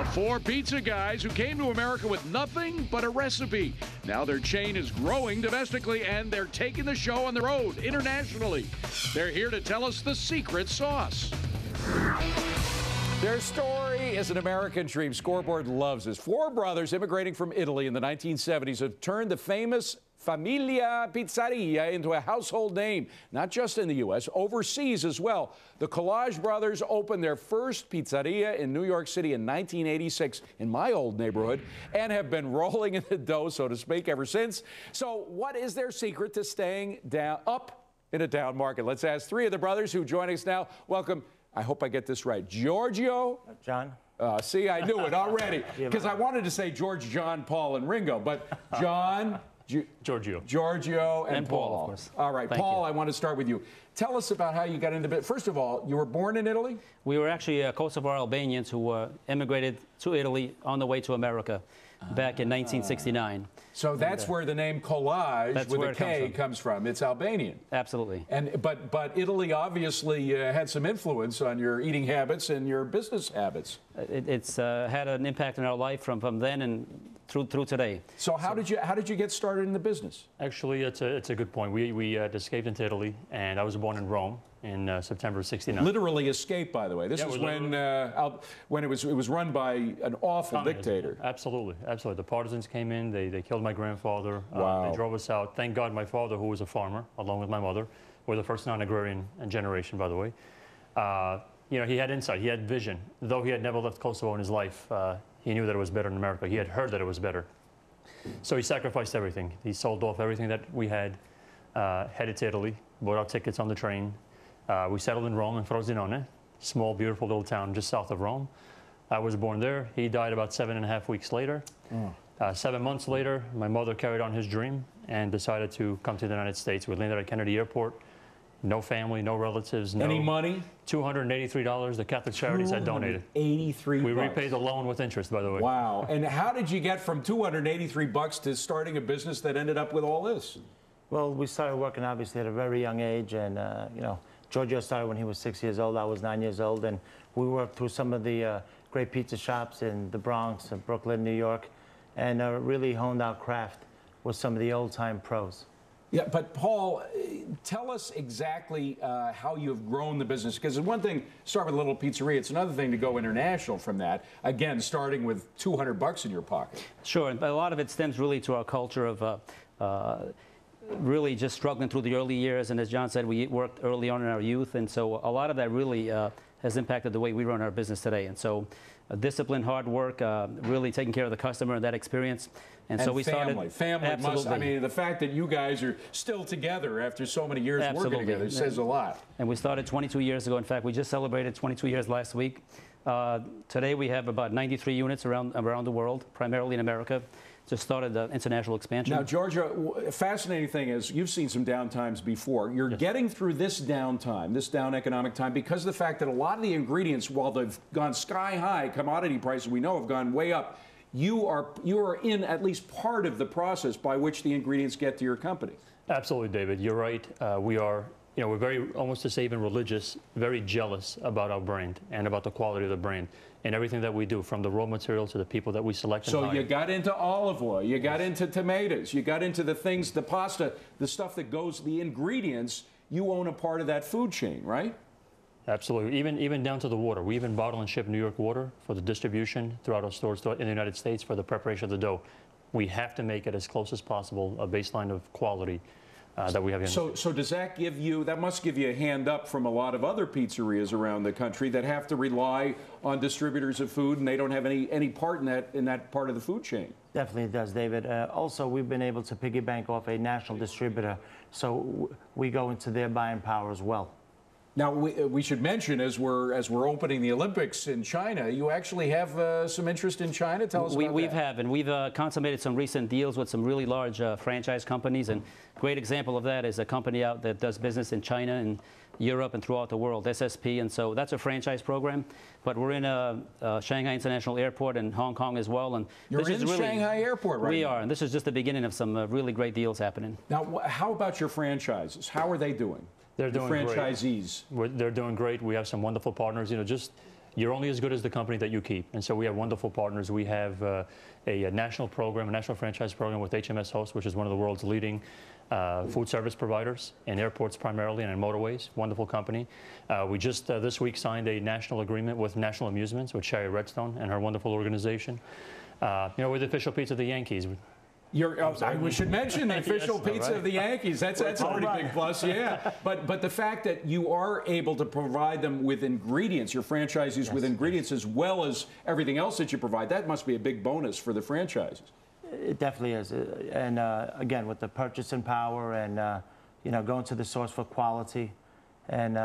Four pizza guys who came to America with nothing but a recipe. Now their chain is growing domestically, and they're taking the show on the road internationally. They're here to tell us the secret sauce. Their story is an American dream. Scoreboard loves this. Four brothers immigrating from Italy in the 1970s have turned the famous Famiglia Pizzeria into a household name, not just in the U.S., overseas as well. The Kolaj brothers opened their first pizzeria in New York City in 1986 in my old neighborhood and have been rolling in the dough, so to speak, ever since. So what is their secret to staying up in a down market? Let's ask three of the brothers who join us now. Welcome. I hope I get this right. Giorgio. John. See, I knew it already because I wanted to say George, John, Paul, and Ringo, but John, Giorgio, and Paul. Of course. All right, Thank Paul, you. I want to start with you. Tell us about how you got into it. First of all, you were born in Italy? We were actually Kosovar Albanians who immigrated to Italy on the way to America back in 1969. So that's where the name Kolaj with a K comes from. It's Albanian. Absolutely. But Italy obviously had some influence on your eating habits and your business habits. It's had an impact in our life from then and through today. So how did you get started in the business? Actually, it's a good point. We escaped into Italy, and I was born in Rome in September of '69. Literally escaped, by the way. This is when it was run by an awful dictator. Absolutely, absolutely. The partisans came in. They killed my grandfather. Wow. They drove us out. Thank God, my father, who was a farmer, along with my mother, were the first non-agrarian generation, by the way. You know, he had insight. He had vision. Though he had never left Kosovo in his life, he knew that it was better in America. He had heard that it was better. So he sacrificed everything. He sold off everything that we had, headed to Italy, bought our tickets on the train. We settled in Rome, in Frosinone, small, beautiful little town just south of Rome. I was born there. He died about 7.5 weeks later. 7 months later, my mother carried on his dream and decided to come to the United States. We landed at Kennedy Airport. No family, no relatives. No. Any money? $283 the Catholic Charities had donated. $283. We repaid the loan with interest, by the way. Wow. And how did you get from $283 to starting a business that ended up with all this? Well, we started working obviously at a very young age, and you know, Giorgio started when he was 6 years old. I was 9 years old, and we worked through some of the great pizza shops in the Bronx, and Brooklyn, New York, and really honed our craft with some of the old-time pros. Yeah, but Paul, tell us exactly how you've grown the business, because it's one thing to start with a little pizzeria. It's another thing to go international from that. Again, starting with $200 in your pocket. Sure, and a lot of it stems really to our culture of really just struggling through the early years. And as John said, we worked early on in our youth, and so a lot of that really has impacted the way we run our business today. And so discipline, hard work, really taking care of the customer and that experience. And so we family. Family must, I mean, the fact that you guys are still together after so many years working together says a lot. And we started 22 years ago. In fact, we just celebrated 22 years last week. Today we have about 93 units around the world, primarily in America. Just started the international expansion. Now, Giorgio, a fascinating thing is you've seen some downtimes before. You're getting through this downtime, this down economic time, because of the fact that a lot of the ingredients, while they've gone sky high, commodity prices we know have gone way up. You are in at least part of the process by which the ingredients get to your company. Absolutely, David. You're right. We are, you know, we're very, almost to say even religious, very jealous about our brand and about the quality of the brand and everything that we do, from the raw material to the people that we select and So hire. you got into olive oil, you got into tomatoes, you got into the things, the pasta, the stuff that goes, the ingredients. You own a part of that food chain, right? Absolutely. Even down to the water. We even bottle and ship New York water for the distribution throughout our stores in the United States for the preparation of the dough. We have to make it as close as possible, a baseline of quality that we have in. So does that give you, that must give you a hand up from a lot of other pizzerias around the country that have to rely on distributors of food, and they don't have any part in that part of the food chain? Definitely does, David. Also, we've been able to piggyback off a national distributor, so we go into their buying power as well. Now, we should mention, as we're opening the Olympics in China, you actually have some interest in China. Tell us about that. We've consummated some recent deals with some really large franchise companies, and a great example of that is a company out that does business in China and Europe and throughout the world, SSP, and so that's a franchise program. But we're in Shanghai International Airport and Hong Kong as well. And You're in Shanghai Airport right now. We are, and this is just the beginning of some really great deals happening. Now, how about your franchises? How are they doing? They're doing franchisees. great. They're doing great. We have some wonderful partners. You know, just you're only as good as the company that you keep. And so we have wonderful partners. We have a national program, a national franchise program with HMS Host, which is one of the world's leading food service providers in airports primarily and in motorways. Wonderful company. We just this week signed a national agreement with National Amusements with Sherry Redstone and her wonderful organization. You know, we're the official pizza of the Yankees. We should mention the official pizza of the Yankees. That's a pretty big plus, yeah. But the fact that you are able to provide them with ingredients, your franchisees with ingredients as well as everything else that you provide, that must be a big bonus for the franchises. It definitely is. And again, with the purchasing power and you know, going to the source for quality, and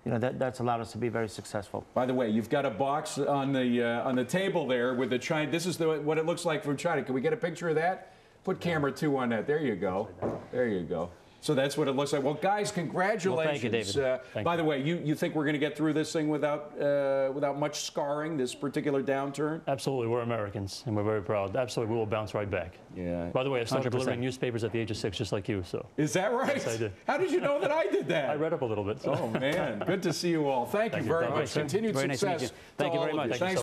you know, that's allowed us to be very successful. By the way, you've got a box on the table there with the China. This is what it looks like from China. Can we get a picture of that? Put camera 2 on that. There you go. There you go. So that's what it looks like. Well, guys, congratulations. Well, thank you, David. By the way, you think we're going to get through this thing without much scarring, this particular downturn? Absolutely. We're Americans, and we're very proud. Absolutely. We will bounce right back. Yeah. By the way, I started 100%. delivering newspapers at the age of 6, just like you. So. Is that right? Yes, I did. How did you know that I did that? I read up a little bit. So. Oh, man. Good to see you all. Thank you very much. Continued Very success. nice to meet you. Thank you very much. Thanks.